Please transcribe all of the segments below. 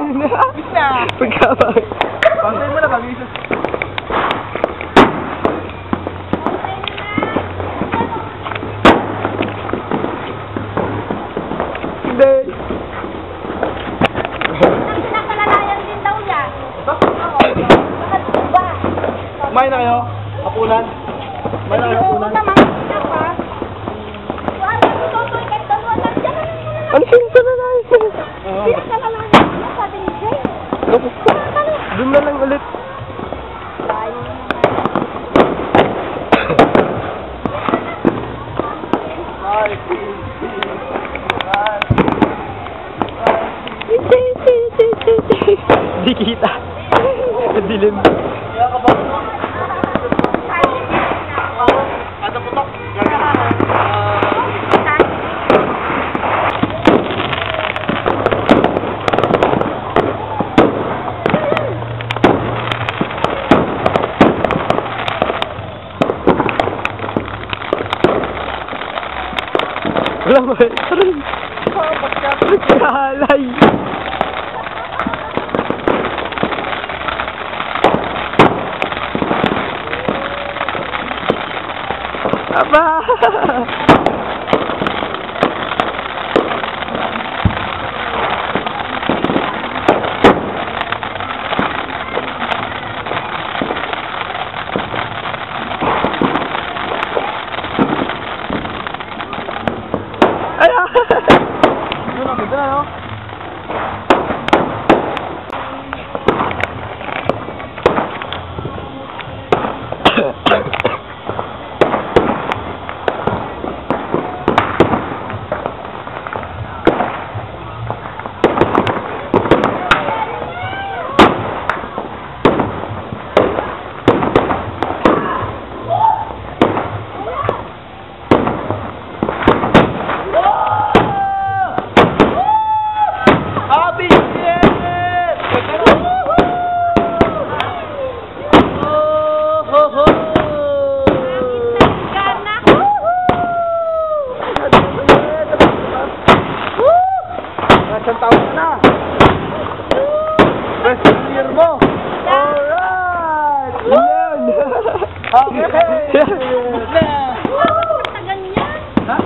Pagkabay. Pantay mo na, pag-isos. Hindi. Nakalalayan din daw yan. Kumain na kayo? Hapunan? Kumain na kayo hapunan? Ano sinta na lang? Doon na lang ulit. Di kita. Dilim. Kaya ka ba? Kada putok. Wala ba? Aray! Nagkahalay! Aba! Ay! Ano na, ganda na, no? Happy Year! Oh, ho, ho! Nasaan taon ka na? First year mo! Alright! Yan! Happy Year! Ha?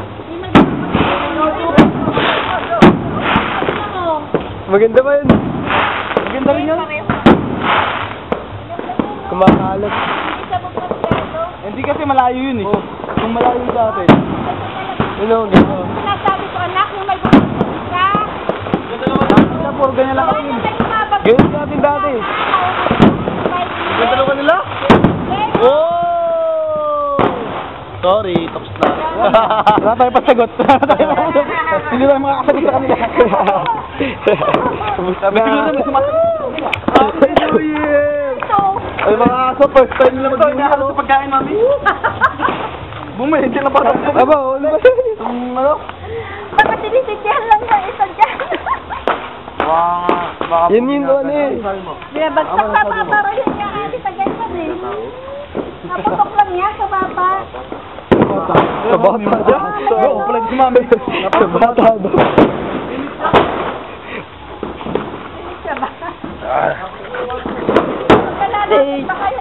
Maganda ba yun? Maganda rin yan? Kumakalat. Hindi kasi malayo yun eh. Kung malayo sa atin. Ano? Gano'n? Sinasabi ko, anak, yung may bumabalik ka. Sa puro ganyan lang kasi yun. Ganyan sa atin dati. Yung dalawa nila? Oh! Sorry, tapos na. Wala tayo pasagot. Hindi tayo makakasagot sa kanila. Sabi siguro na may sumasagot sa kanila. Happy New Year! Ay mga aso, first time nila mag-New Year. Sa pagkain, mami. Bumili, hindi na pa. Aba, ano ba yun? Ano? Baka tinitikyan lang sa isa dyan. Wow, Yan yun, ano eh. Binabagsak pa pa, pero yun nga, kasi tagay pa din. Naputok lang yan sa baba. Sa bata daw. Oo, pala si mami. Sa bata daw. Siya ba? Kalala, ba kayo